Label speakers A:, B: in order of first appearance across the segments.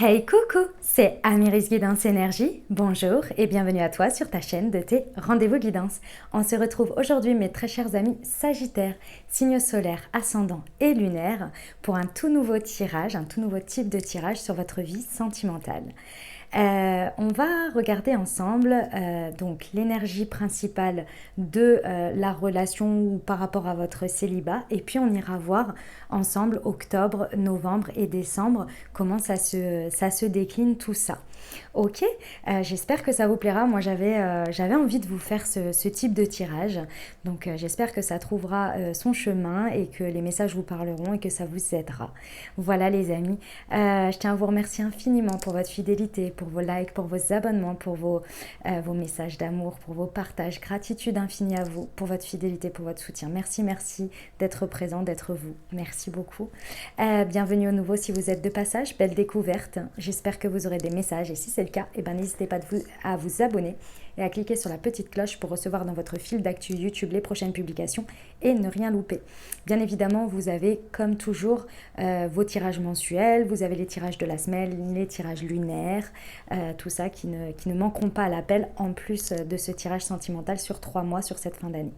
A: Hey coucou, c'est Amiris Guidance Énergie. Bonjour et bienvenue à toi sur ta chaîne de tes rendez-vous guidance. On se retrouve aujourd'hui mes très chers amis Sagittaires, signes solaires, ascendants et lunaires pour un tout nouveau tirage, un tout nouveau type de tirage sur votre vie sentimentale. On va regarder ensemble donc l'énergie principale de la relation ou par rapport à votre célibat et puis on ira voir ensemble octobre, novembre et décembre comment ça se décline tout ça. Ok, j'espère que ça vous plaira. Moi j'avais envie de vous faire ce type de tirage, donc j'espère que ça trouvera son chemin et que les messages vous parleront et que ça vous aidera. Voilà les amis, je tiens à vous remercier infiniment pour votre fidélité, pour vos likes, pour vos abonnements, pour vos messages d'amour, pour vos partages. Gratitude infinie à vous pour votre fidélité, pour votre soutien. Merci, merci d'être présent, d'être vous. Merci beaucoup. Bienvenue au nouveau si vous êtes de passage. Belle découverte. J'espère que vous aurez des messages et si c'est le cas, n'hésitez pas à vous abonner et à cliquer sur la petite cloche pour recevoir dans votre fil d'actu YouTube les prochaines publications et ne rien louper. Bien évidemment, vous avez comme toujours vos tirages mensuels, vous avez les tirages de la semaine, les tirages lunaires, tout ça qui ne manqueront pas à l'appel en plus de ce tirage sentimental sur 3 mois sur cette fin d'année.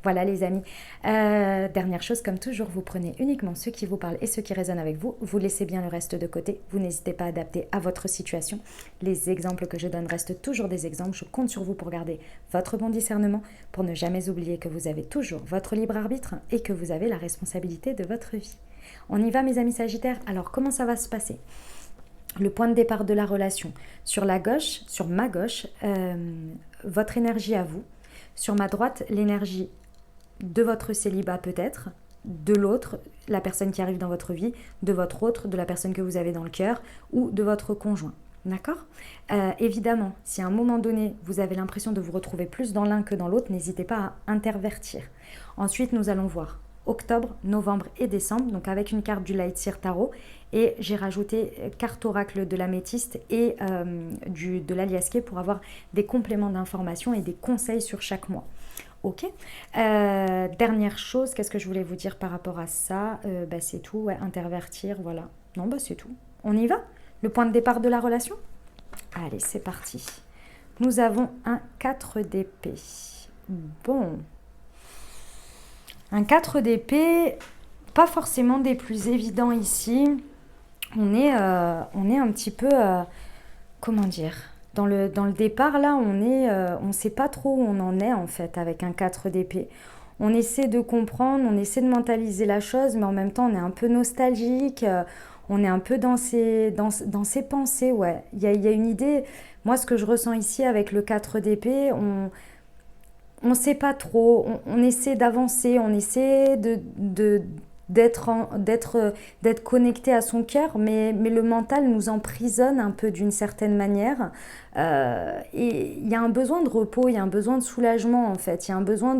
A: Voilà les amis, dernière chose, comme toujours, vous prenez uniquement ceux qui vous parlent et ceux qui résonnent avec vous, vous laissez bien le reste de côté, vous n'hésitez pas à adapter à votre situation. Les exemples que je donne restent toujours des exemples, je compte sur vous pour garder votre bon discernement, pour ne jamais oublier que vous avez toujours votre libre arbitre et que vous avez la responsabilité de votre vie. On y va mes amis Sagittaires, alors comment ça va se passer ? Le point de départ de la relation, sur la gauche, sur ma gauche, votre énergie à vous, sur ma droite, l'énergie de votre célibat peut-être, de l'autre, la personne qui arrive dans votre vie, de votre autre, de la personne que vous avez dans le cœur ou de votre conjoint. D'accord ? Évidemment, si à un moment donné, vous avez l'impression de vous retrouver plus dans l'un que dans l'autre, n'hésitez pas à intervertir. Ensuite, nous allons voir octobre, novembre et décembre, donc avec une carte du Light Seer Tarot, et j'ai rajouté carte oracle de l'améthyste et de l'aliasqué pour avoir des compléments d'informations et des conseils sur chaque mois. Ok. Dernière chose, qu'est-ce que je voulais vous dire par rapport à ça ? C'est tout, ouais, intervertir, voilà. Non, c'est tout. On y va ? Le point de départ de la relation ? Allez, c'est parti. Nous avons un 4 d'épée. Bon. Un 4 d'épée, pas forcément des plus évidents ici. On est un petit peu, comment dire, dans le départ là, on sait pas trop où on en est en fait avec un 4 d'épée. On essaie de comprendre, on essaie de mentaliser la chose, mais en même temps on est un peu nostalgique, on est un peu dans ses pensées, ouais. Il y a une idée, moi ce que je ressens ici avec le 4 d'épée, on ne sait pas trop, on essaie d'avancer, on essaie d'être connecté à son cœur, mais le mental nous emprisonne un peu d'une certaine manière. Et il y a un besoin de repos, il y a un besoin de soulagement en fait, il y a un besoin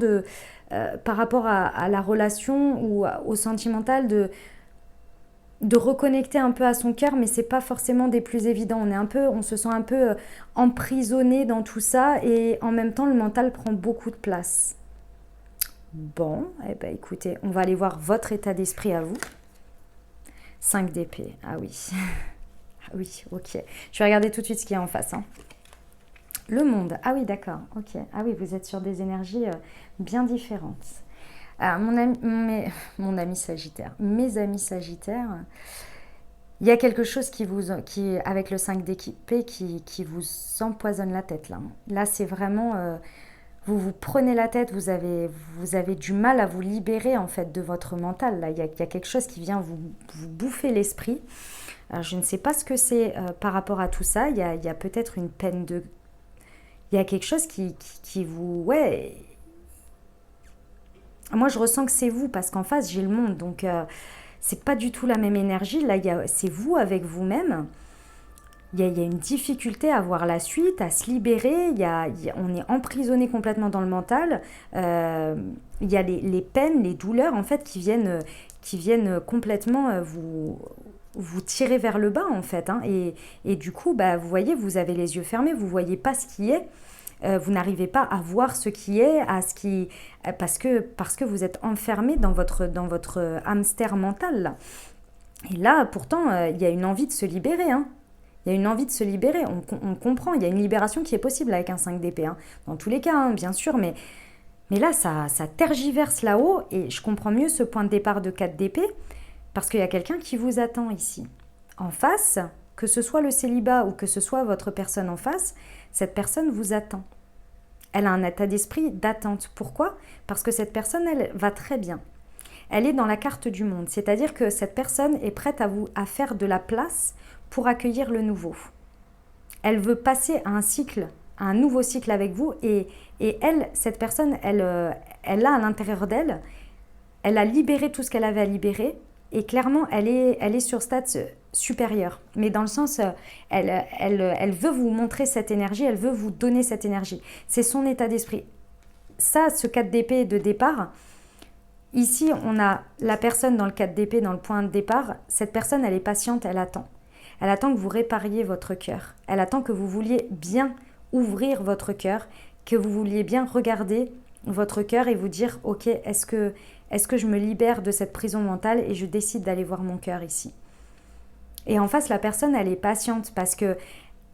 A: par rapport à la relation ou au sentimental de reconnecter un peu à son cœur, mais c'est pas forcément des plus évidents. On se sent un peu emprisonné dans tout ça et en même temps le mental prend beaucoup de place. Bon, écoutez, on va aller voir votre état d'esprit à vous. 5 d'épée, ah oui. Ah oui, ok. Je vais regarder tout de suite ce qu'il y a en face. Le monde, ah oui, d'accord, ok. Ah oui, vous êtes sur des énergies bien différentes. Alors, mon ami Sagittaire, mes amis Sagittaires, il y a quelque chose avec le 5 d'épée qui vous empoisonne la tête là. Là, c'est vraiment... vous prenez la tête, vous avez du mal à vous libérer en fait de votre mental. Là, il y a quelque chose qui vient vous bouffer l'esprit. Alors, je ne sais pas ce que c'est par rapport à tout ça. Il y a peut-être une peine de... Il y a quelque chose qui vous... Ouais... Moi, je ressens que c'est vous parce qu'en face, j'ai le monde. Donc, c'est pas du tout la même énergie. Là, c'est vous avec vous-même. Il y a une difficulté à voir la suite, à se libérer. On est emprisonné complètement dans le mental. Il y a les peines, les douleurs en fait qui viennent complètement vous tirer vers le bas en fait. Et du coup, vous voyez, vous avez les yeux fermés, vous voyez pas ce qui est. Vous n'arrivez pas à voir ce qui est, parce que vous êtes enfermé dans votre hamster mental. Là. Et là, pourtant, il y a une envie de se libérer. Il y a une envie de se libérer, on comprend, il y a une libération qui est possible avec un 5 d'épée, hein. Dans tous les cas, hein, bien sûr, mais là, ça tergiverse là-haut et je comprends mieux ce point de départ de 4 d'épée parce qu'il y a quelqu'un qui vous attend ici. En face, que ce soit le célibat ou que ce soit votre personne en face, cette personne vous attend. Elle a un état d'esprit d'attente. Pourquoi? Parce que cette personne, elle va très bien. Elle est dans la carte du monde, c'est-à-dire que cette personne est prête à faire de la place pour accueillir le nouveau. Elle veut passer à un nouveau cycle avec vous et elle, cette personne, elle a à l'intérieur d'elle, elle a libéré tout ce qu'elle avait à libérer et clairement, elle est sur stade supérieur. Mais dans le sens, elle veut vous montrer cette énergie, elle veut vous donner cette énergie. C'est son état d'esprit. Ça, ce 4 d'épée de départ, ici, on a la personne dans le 4 d'épée, dans le point de départ. Cette personne, elle est patiente, elle attend. Elle attend que vous répariez votre cœur. Elle attend que vous vouliez bien ouvrir votre cœur, que vous vouliez bien regarder votre cœur et vous dire « Ok, est-ce que je me libère de cette prison mentale et je décide d'aller voir mon cœur ici ?» Et en face, la personne, elle est patiente parce que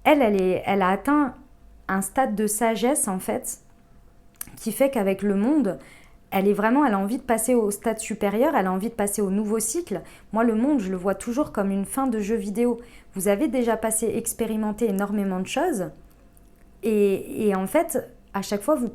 A: elle a atteint un stade de sagesse, en fait, qui fait qu'avec le monde, elle a envie de passer au stade supérieur, elle a envie de passer au nouveau cycle. Moi, le monde, je le vois toujours comme une fin de jeu vidéo. Vous avez déjà expérimenté énormément de choses. Et en fait, à chaque fois, vous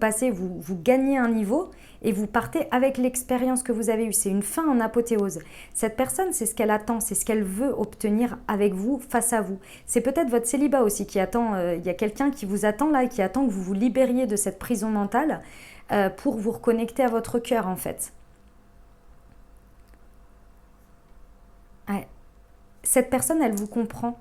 A: gagnez un niveau et vous partez avec l'expérience que vous avez eue. C'est une fin en apothéose. Cette personne, c'est ce qu'elle attend, c'est ce qu'elle veut obtenir avec vous, face à vous. C'est peut-être votre célibat aussi qui attend, il y a quelqu'un qui vous attend là et qui attend que vous vous libériez de cette prison mentale pour vous reconnecter à votre cœur en fait. Ouais. Cette personne, elle vous comprend.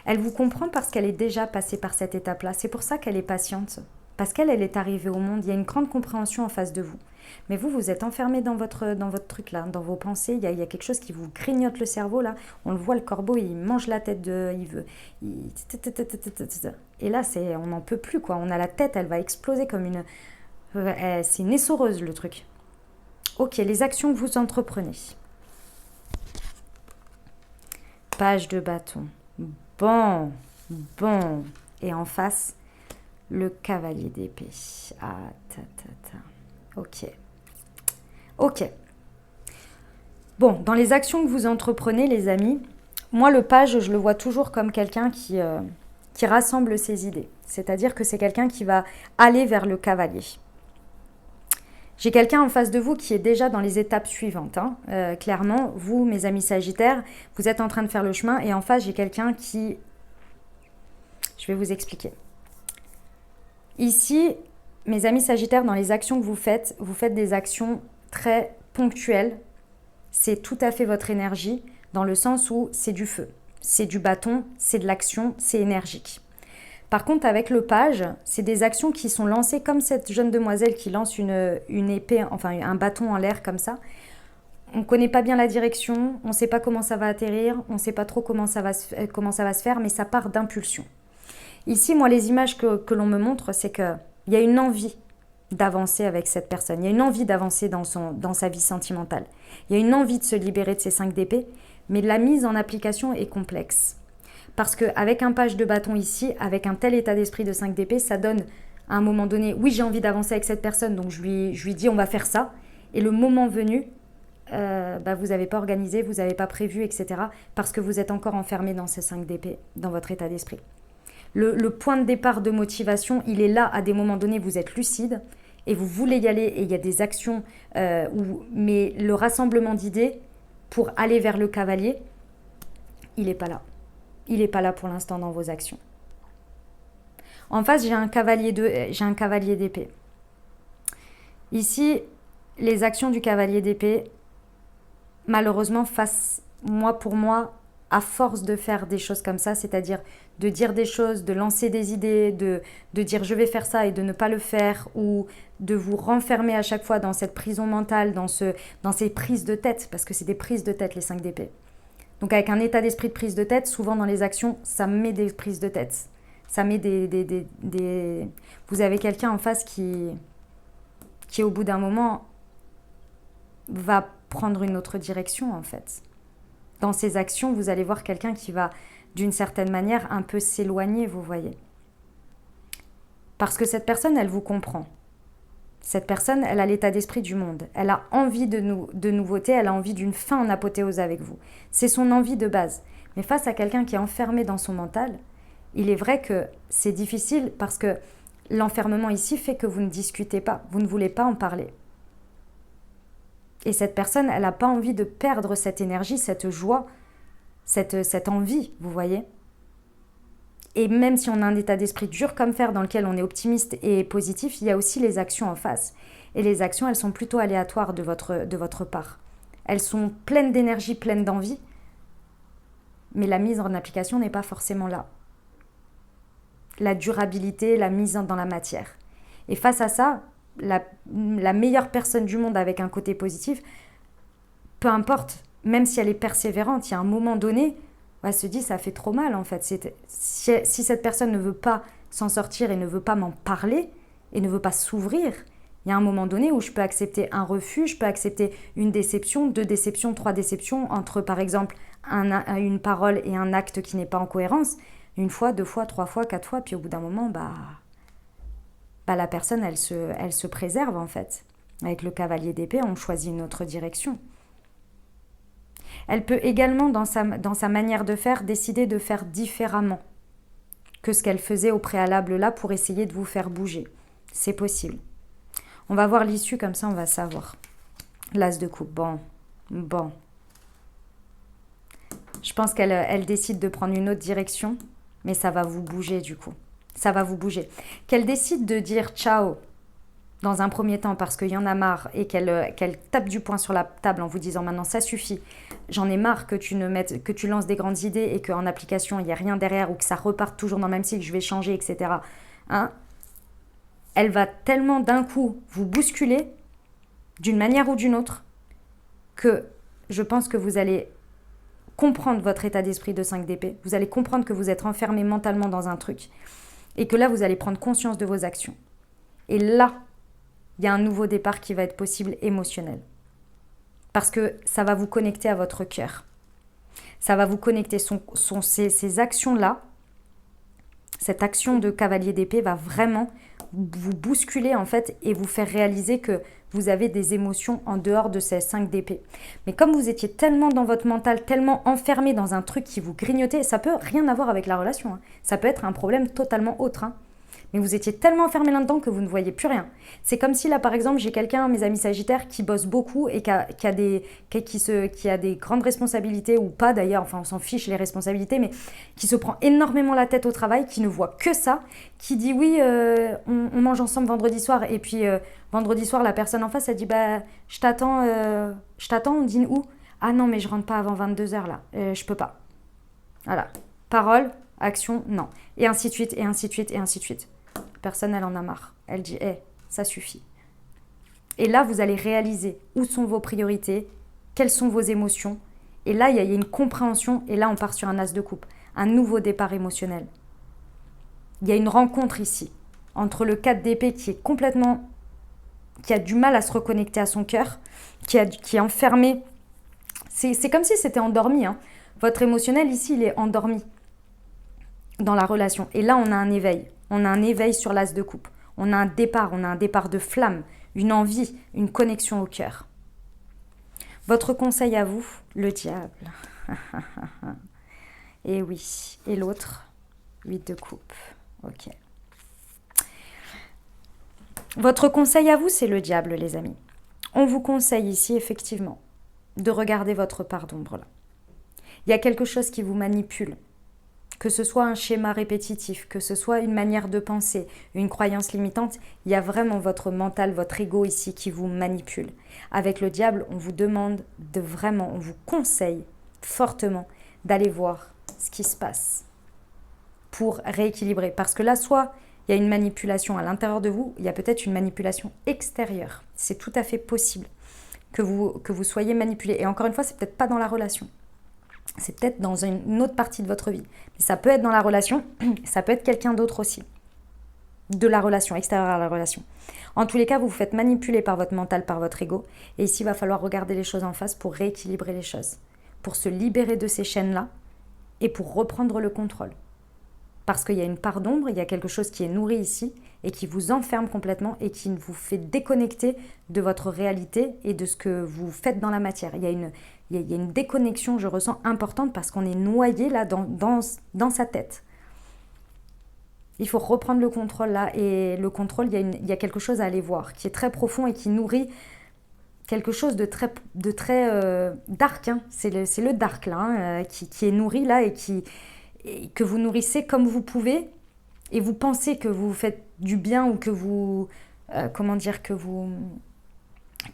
A: Elle vous comprend parce qu'elle est déjà passée par cette étape-là. C'est pour ça qu'elle est patiente. Parce qu'elle est arrivée au monde. Il y a une grande compréhension en face de vous. Mais vous êtes enfermé dans votre truc là, dans vos pensées. Il y a quelque chose qui vous grignote le cerveau là. On le voit, le corbeau, il mange la tête Et là, on n'en peut plus quoi. On a la tête, elle va exploser comme une... C'est une essoreuse le truc. Ok, les actions que vous entreprenez. Page de bâton. Bon. Et en face, le cavalier d'épée. Ah, Ok. Bon, dans les actions que vous entreprenez, les amis, moi, le page, je le vois toujours comme quelqu'un qui rassemble ses idées. C'est-à-dire que c'est quelqu'un qui va aller vers le cavalier. J'ai quelqu'un en face de vous qui est déjà dans les étapes suivantes. Clairement, vous, mes amis sagittaires, vous êtes en train de faire le chemin et en face, j'ai quelqu'un qui... Je vais vous expliquer. Ici, mes amis sagittaires, dans les actions que vous faites des actions très ponctuelles. C'est tout à fait votre énergie dans le sens où c'est du feu, c'est du bâton, c'est de l'action, c'est énergique. Par contre, avec le page, c'est des actions qui sont lancées comme cette jeune demoiselle qui lance une épée, enfin un bâton en l'air comme ça. On ne connaît pas bien la direction, on ne sait pas comment ça va atterrir, on ne sait pas trop comment ça va se faire, mais ça part d'impulsion. Ici, moi, les images que l'on me montre, c'est qu'il y a une envie d'avancer avec cette personne. Il y a une envie d'avancer dans sa vie sentimentale. Il y a une envie de se libérer de ces 5 d'épée, mais la mise en application est complexe. Parce qu'avec un page de bâton ici, avec un tel état d'esprit de 5 d'épée, ça donne à un moment donné, oui, j'ai envie d'avancer avec cette personne, donc je lui dis on va faire ça. Et le moment venu, vous n'avez pas organisé, vous n'avez pas prévu, etc. Parce que vous êtes encore enfermé dans ces 5 d'épée, dans votre état d'esprit. Le point de départ de motivation, il est là à des moments donnés, vous êtes lucide et vous voulez y aller et il y a des actions, mais le rassemblement d'idées pour aller vers le cavalier, il n'est pas là. Il n'est pas là pour l'instant dans vos actions. En face, j'ai un cavalier d'épée. Ici, les actions du cavalier d'épée, malheureusement, pour moi, à force de faire des choses comme ça, c'est-à-dire de dire des choses, de lancer des idées, de dire je vais faire ça et de ne pas le faire, ou de vous renfermer à chaque fois dans cette prison mentale, dans ces prises de tête, parce que c'est des prises de tête les 5 d'épée. Donc avec un état d'esprit de prise de tête, souvent dans les actions, ça met des prises de tête. Ça met des... Vous avez quelqu'un en face qui au bout d'un moment va prendre une autre direction en fait. dans ses actions, vous allez voir quelqu'un qui va, d'une certaine manière, un peu s'éloigner, vous voyez. Parce que cette personne, elle vous comprend. Cette personne, elle a l'état d'esprit du monde. Elle a envie de nouveauté, elle a envie d'une fin en apothéose avec vous. C'est son envie de base. Mais face à quelqu'un qui est enfermé dans son mental, il est vrai que c'est difficile parce que l'enfermement ici fait que vous ne discutez pas, vous ne voulez pas en parler. Et cette personne, elle n'a pas envie de perdre cette énergie, cette joie, cette envie, vous voyez. Et même si on a un état d'esprit dur comme fer dans lequel on est optimiste et positif, il y a aussi les actions en face. Et les actions, elles sont plutôt aléatoires de votre part. Elles sont pleines d'énergie, pleines d'envie, mais la mise en application n'est pas forcément là. La durabilité, la mise dans la matière. Et face à ça, la meilleure personne du monde avec un côté positif, peu importe, même si elle est persévérante, il y a un moment donné, elle se dit ça fait trop mal en fait. Si cette personne ne veut pas s'en sortir et ne veut pas m'en parler et ne veut pas s'ouvrir, il y a un moment donné où je peux accepter un refus, je peux accepter une déception, 2 déceptions, 3 déceptions entre par exemple une parole et un acte qui n'est pas en cohérence. 1 fois, 2 fois, 3 fois, 4 fois, puis au bout d'un moment, la personne elle se préserve en fait. Avec le cavalier d'épée, on choisit une autre direction. Elle peut également, dans sa manière de faire, décider de faire différemment que ce qu'elle faisait au préalable là pour essayer de vous faire bouger. C'est possible. On va voir l'issue, comme ça on va savoir. L'as de coupe, bon. Je pense qu'elle décide de prendre une autre direction, mais ça va vous bouger du coup. Ça va vous bouger. Qu'elle décide de dire ciao dans un premier temps parce qu'il y en a marre et qu'elle tape du poing sur la table en vous disant maintenant ça suffit, j'en ai marre que tu lances des grandes idées et qu'en application il n'y a rien derrière ou que ça reparte toujours dans le même cycle, je vais changer, etc. Hein? Elle va tellement d'un coup vous bousculer d'une manière ou d'une autre que je pense que vous allez comprendre votre état d'esprit de 5 d'épée, vous allez comprendre que vous êtes enfermé mentalement dans un truc et que là vous allez prendre conscience de vos actions. Et là, il y a un nouveau départ qui va être possible émotionnel. Parce que ça va vous connecter à votre cœur. Ça va vous connecter. Ces actions-là, cette action de cavalier d'épée va vraiment vous bousculer en fait et vous faire réaliser que vous avez des émotions en dehors de ces 5 d'épée. Mais comme vous étiez tellement dans votre mental, tellement enfermé dans un truc qui vous grignotait, ça peut rien avoir avec la relation. Hein. Ça peut être un problème totalement autre. Hein. Mais vous étiez tellement enfermé là-dedans que vous ne voyez plus rien. C'est comme si là, par exemple, j'ai quelqu'un, mes amis sagittaires, qui bosse beaucoup et qui a des grandes responsabilités, ou pas d'ailleurs, enfin on s'en fiche les responsabilités, mais qui se prend énormément la tête au travail, qui ne voit que ça, qui dit oui, on mange ensemble vendredi soir, et puis vendredi soir, la personne en face, elle dit je t'attends, on dîne où? Ah non, mais je rentre pas avant 22h là, je peux pas. Voilà, parole, action, non. Et ainsi de suite, et ainsi de suite, et ainsi de suite. Personne, elle en a marre. Elle dit, ça suffit. Et là, vous allez réaliser où sont vos priorités, quelles sont vos émotions. Et là, il y a une compréhension, et là, on part sur un as de coupe, un nouveau départ émotionnel. Il y a une rencontre ici, entre le 4 d'épée qui a du mal à se reconnecter à son cœur, qui est enfermé. C'est comme si c'était endormi. Hein. Votre émotionnel, ici, il est endormi dans la relation. Et là, on a un éveil. On a un éveil sur l'as de coupe. On a un départ de flamme, une envie, une connexion au cœur. Votre conseil à vous, le diable. Et oui. Et l'autre, 8 de coupe. Ok. Votre conseil à vous, c'est le diable, les amis. On vous conseille ici, effectivement, de regarder votre part d'ombre là. Il y a quelque chose qui vous manipule. Que ce soit un schéma répétitif, que ce soit une manière de penser, une croyance limitante, il y a vraiment votre mental, votre ego ici qui vous manipule. Avec le diable, on vous demande on vous conseille fortement d'aller voir ce qui se passe pour rééquilibrer. Parce que là, soit il y a une manipulation à l'intérieur de vous, il y a peut-être une manipulation extérieure. C'est tout à fait possible que vous soyez manipulé. Et encore une fois, c'est peut-être pas dans la relation. C'est peut-être dans une autre partie de votre vie. Mais ça peut être dans la relation, ça peut être quelqu'un d'autre aussi. De la relation, extérieure à la relation. En tous les cas, vous vous faites manipuler par votre mental, par votre ego. Et ici, il va falloir regarder les choses en face pour rééquilibrer les choses. pour se libérer de ces chaînes-là et pour reprendre le contrôle. Parce qu'il y a une part d'ombre, il y a quelque chose qui est nourri ici et qui vous enferme complètement et qui vous fait déconnecter de votre réalité et de ce que vous faites dans la matière. Il y a une déconnexion, je ressens, importante parce qu'on est noyé là dans sa tête. Il faut reprendre le contrôle là, et le contrôle, il y a quelque chose à aller voir qui est très profond et qui nourrit quelque chose de très dark. Hein. C'est le dark là, hein, qui est nourri là et que vous nourrissez comme vous pouvez, et vous pensez que vous faites du bien ou que vous...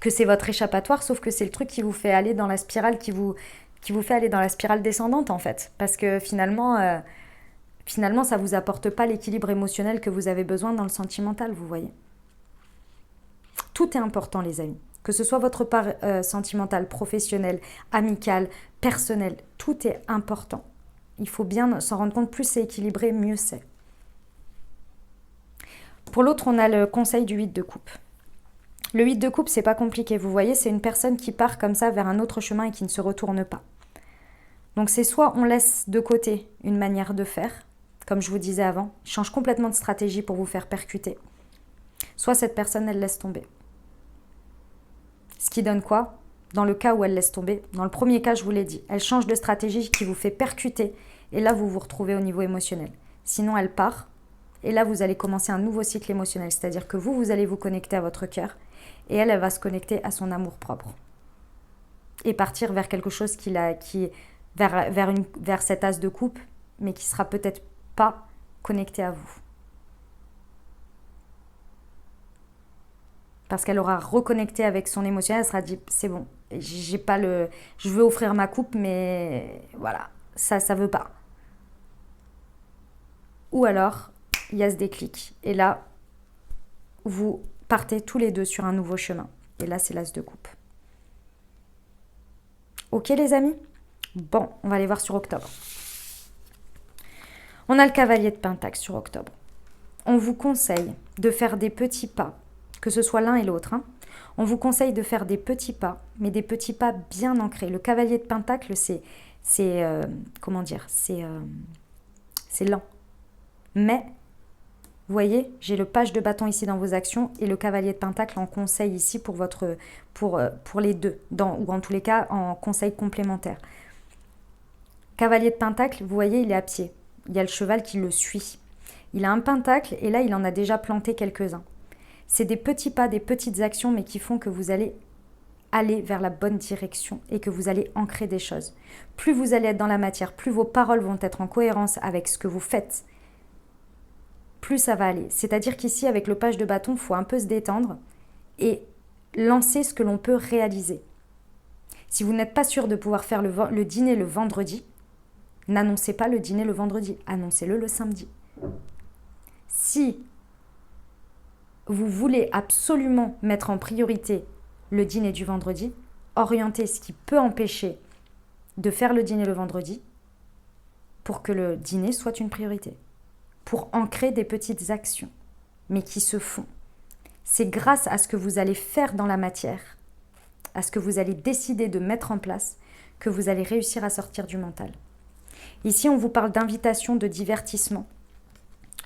A: que c'est votre échappatoire, sauf que c'est le truc qui vous fait aller dans la spirale, qui vous fait aller dans la spirale descendante en fait. Parce que finalement, ça ne vous apporte pas l'équilibre émotionnel que vous avez besoin dans le sentimental, vous voyez. Tout est important, les amis. Que ce soit votre part sentimentale, professionnelle, amicale, personnelle, tout est important. Il faut bien s'en rendre compte, plus c'est équilibré, mieux c'est. Pour l'autre, on a le conseil du 8 de coupe. Le 8 de coupe, c'est pas compliqué, vous voyez, c'est une personne qui part comme ça vers un autre chemin et qui ne se retourne pas. Donc c'est soit on laisse de côté une manière de faire, comme je vous disais avant, change complètement de stratégie pour vous faire percuter, soit cette personne, elle laisse tomber. Ce qui donne quoi? Dans le cas où elle laisse tomber, dans le premier cas, je vous l'ai dit, elle change de stratégie qui vous fait percuter, et là, vous vous retrouvez au niveau émotionnel. Sinon, elle part, et là, vous allez commencer un nouveau cycle émotionnel, c'est-à-dire que vous allez vous connecter à votre cœur, et elle va se connecter à son amour-propre. Et partir vers quelque chose vers cet as de coupe, mais qui sera peut-être pas connecté à vous. Parce qu'elle aura reconnecté avec son émotionnel, elle sera dit, c'est bon, je veux offrir ma coupe, mais voilà, ça veut pas. Ou alors, il y a ce déclic. Et là, vous partez tous les deux sur un nouveau chemin. Et là, c'est l'as de coupe. Ok les amis? Bon, on va aller voir sur octobre. On a le cavalier de Pentacle sur octobre. On vous conseille de faire des petits pas, que ce soit l'un et l'autre. Hein. On vous conseille de faire des petits pas, mais des petits pas bien ancrés. Le cavalier de Pentacle, c'est lent. Mais, vous voyez, j'ai le page de bâton ici dans vos actions et le cavalier de Pentacle en conseil ici pour les deux, ou en tous les cas en conseil complémentaire. Cavalier de Pentacle, vous voyez, il est à pied. Il y a le cheval qui le suit. Il a un pentacle et là, il en a déjà planté quelques-uns. C'est des petits pas, des petites actions, mais qui font que vous allez aller vers la bonne direction et que vous allez ancrer des choses. Plus vous allez être dans la matière, plus vos paroles vont être en cohérence avec ce que vous faites, plus ça va aller. C'est-à-dire qu'ici, avec le page de bâton, il faut un peu se détendre et lancer ce que l'on peut réaliser. Si vous n'êtes pas sûr de pouvoir faire le dîner le vendredi, n'annoncez pas le dîner le vendredi, annoncez-le le samedi. Si vous voulez absolument mettre en priorité le dîner du vendredi, orientez ce qui peut empêcher de faire le dîner le vendredi pour que le dîner soit une priorité. Pour ancrer des petites actions, mais qui se font. C'est grâce à ce que vous allez faire dans la matière, à ce que vous allez décider de mettre en place, que vous allez réussir à sortir du mental. Ici, on vous parle d'invitation, de divertissement,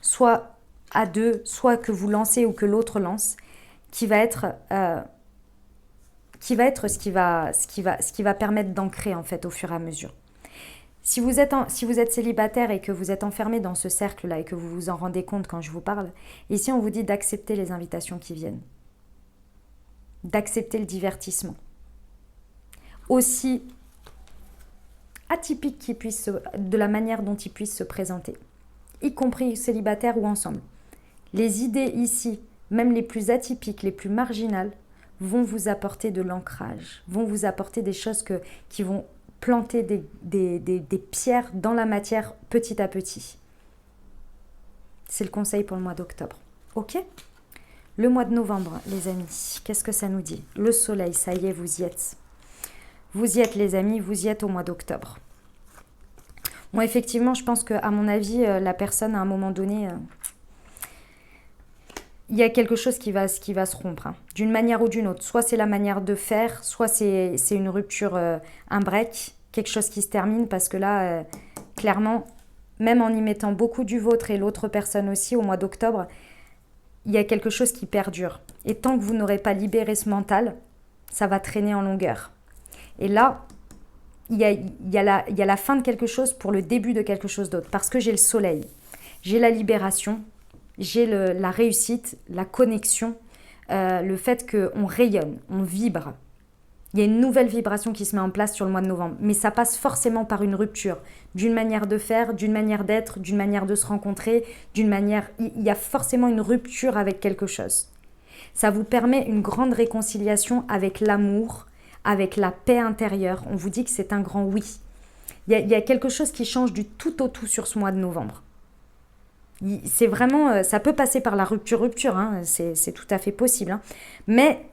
A: soit à deux, soit que vous lancez ou que l'autre lance, qui va être ce qui va permettre d'ancrer en fait au fur et à mesure. Si vous êtes célibataire et que vous êtes enfermé dans ce cercle-là et que vous vous en rendez compte quand je vous parle, ici on vous dit d'accepter les invitations qui viennent, d'accepter le divertissement. Aussi atypique de la manière dont il puisse se présenter, y compris célibataire ou ensemble. Les idées ici, même les plus atypiques, les plus marginales, vont vous apporter de l'ancrage, vont vous apporter des choses qui vont planter des pierres dans la matière petit à petit. C'est le conseil pour le mois d'octobre. Ok ? Le mois de novembre, les amis, qu'est-ce que ça nous dit ? Le soleil, ça y est, vous y êtes. Vous y êtes, les amis, vous y êtes au mois d'octobre. Bon, effectivement, je pense qu'à mon avis, la personne, à un moment donné, il y a quelque chose qui va se rompre, hein, d'une manière ou d'une autre. Soit c'est la manière de faire, soit c'est une rupture, un break, quelque chose qui se termine parce que là, clairement, même en y mettant beaucoup du vôtre et l'autre personne aussi au mois d'octobre, il y a quelque chose qui perdure. Et tant que vous n'aurez pas libéré ce mental, ça va traîner en longueur. Et là, il y a la fin de quelque chose pour le début de quelque chose d'autre. Parce que j'ai le soleil, j'ai la libération, j'ai la réussite, la connexion, le fait qu'on rayonne, on vibre. Il y a une nouvelle vibration qui se met en place sur le mois de novembre. Mais ça passe forcément par une rupture. D'une manière de faire, d'une manière d'être, d'une manière de se rencontrer, d'une manière... Il y a forcément une rupture avec quelque chose. Ça vous permet une grande réconciliation avec l'amour, avec la paix intérieure. On vous dit que c'est un grand oui. Il y a quelque chose qui change du tout au tout sur ce mois de novembre. C'est vraiment... Ça peut passer par la rupture, hein, c'est tout à fait possible. Hein. Mais...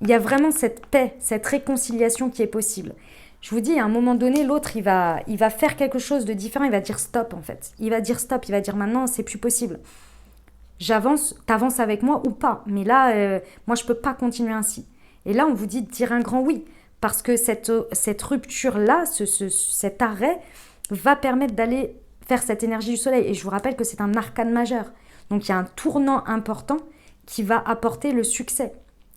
A: il y a vraiment cette paix, cette réconciliation qui est possible. Je vous dis, à un moment donné, l'autre, il va faire quelque chose de différent. Il va dire stop, en fait. Il va dire stop. Il va dire maintenant, c'est plus possible. J'avance, t'avances avec moi ou pas. Mais là, moi, je peux pas continuer ainsi. Et là, on vous dit de dire un grand oui. Parce que cette rupture-là, cet arrêt, va permettre d'aller faire cette énergie du soleil. Et je vous rappelle que c'est un arcane majeur. Donc, il y a un tournant important qui va apporter le succès.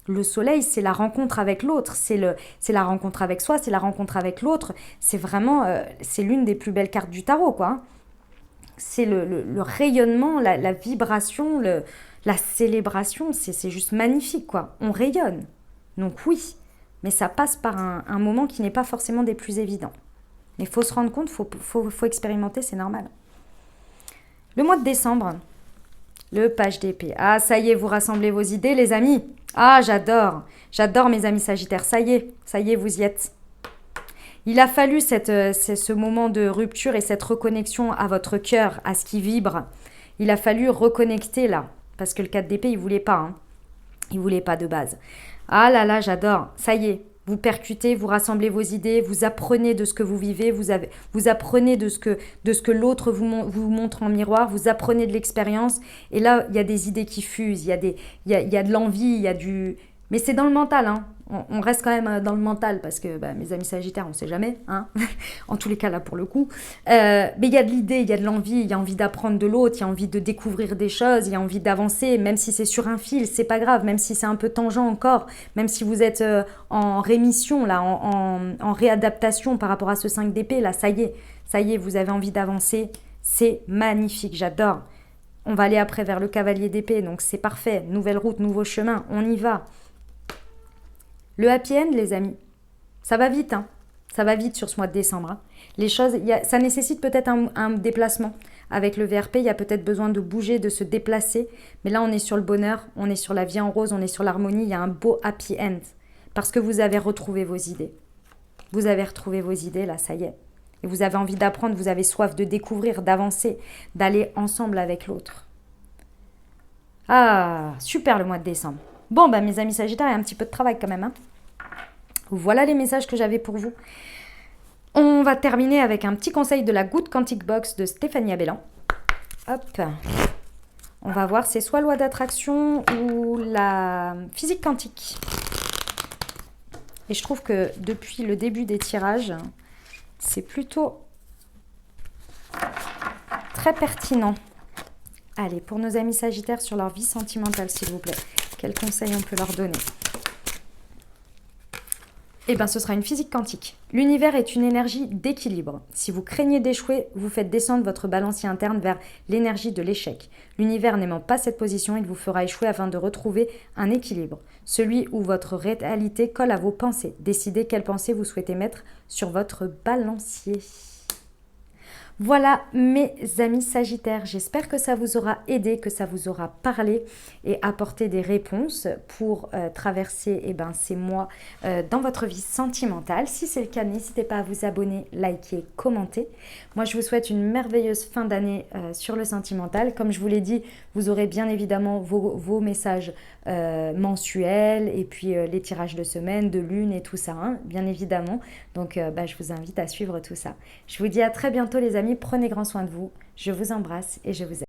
A: Le soleil, c'est la rencontre avec l'autre, c'est la rencontre avec soi, c'est la rencontre avec l'autre. C'est vraiment, c'est l'une des plus belles cartes du tarot, quoi. C'est le rayonnement, la vibration, la célébration, c'est juste magnifique, quoi. On rayonne. Donc oui, mais ça passe par un moment qui n'est pas forcément des plus évidents. Mais il faut se rendre compte, faut expérimenter, c'est normal. Le mois de décembre, le page d'épée. Ah, ça y est, vous rassemblez vos idées, les amis. Ah, j'adore mes amis sagittaires. Ça y est, vous y êtes. Il a fallu ce moment de rupture et cette reconnexion à votre cœur, à ce qui vibre. Il a fallu reconnecter là, parce que le 4 d'épée, il voulait pas. Hein. Il voulait pas de base. Ah là là, j'adore. Ça y est, vous percutez, vous rassemblez vos idées, vous apprenez de ce que vous vivez, vous apprenez de ce que l'autre vous montre en miroir, vous apprenez de l'expérience. Et là, il y a des idées qui fusent, il y a de l'envie, il y a du... Mais c'est dans le mental, hein. On reste quand même dans le mental parce que mes amis sagittaires, on ne sait jamais, hein. En tous les cas là pour le coup. Mais il y a de l'idée, il y a de l'envie, il y a envie d'apprendre de l'autre, il y a envie de découvrir des choses, il y a envie d'avancer, même si c'est sur un fil, c'est pas grave, même si c'est un peu tangent encore, même si vous êtes en rémission, là, en réadaptation par rapport à ce 5 d'épée, là, ça y est, vous avez envie d'avancer, c'est magnifique, j'adore. On va aller après vers le cavalier d'épée, donc c'est parfait, nouvelle route, nouveau chemin, on y va. Le happy end, les amis, ça va vite, hein. Ça va vite sur ce mois de décembre. Hein. Les choses, ça nécessite peut-être un déplacement. Avec le VRP, il y a peut-être besoin de bouger, de se déplacer. Mais là, on est sur le bonheur, on est sur la vie en rose, on est sur l'harmonie. Il y a un beau happy end. Parce que vous avez retrouvé vos idées. Vous avez retrouvé vos idées, là, ça y est. Et vous avez envie d'apprendre, vous avez soif de découvrir, d'avancer, d'aller ensemble avec l'autre. Ah, super le mois de décembre. Bon, mes amis sagittaires, il y a un petit peu de travail quand même. Hein. Voilà les messages que j'avais pour vous. On va terminer avec un petit conseil de la Good Quantic Box de Stéphanie Abellan. Hop. On va voir, c'est soit loi d'attraction ou la physique quantique. Et je trouve que depuis le début des tirages, c'est plutôt très pertinent. Allez, pour nos amis sagittaires sur leur vie sentimentale, s'il vous plaît. Quels conseils on peut leur donner? Eh bien, ce sera une physique quantique. L'univers est une énergie d'équilibre. Si vous craignez d'échouer, vous faites descendre votre balancier interne vers l'énergie de l'échec. L'univers n'aimant pas cette position, il vous fera échouer afin de retrouver un équilibre. Celui où votre réalité colle à vos pensées. Décidez quelles pensées vous souhaitez mettre sur votre balancier. Voilà mes amis sagittaires, j'espère que ça vous aura aidé, que ça vous aura parlé et apporté des réponses pour traverser ces mois dans votre vie sentimentale. Si c'est le cas, n'hésitez pas à vous abonner, liker, commenter. Moi, je vous souhaite une merveilleuse fin d'année sur le sentimental. Comme je vous l'ai dit, vous aurez bien évidemment vos messages mensuels et puis les tirages de semaine, de lune et tout ça, hein, bien évidemment. Donc, je vous invite à suivre tout ça. Je vous dis à très bientôt les amis. Prenez grand soin de vous, je vous embrasse et je vous aime.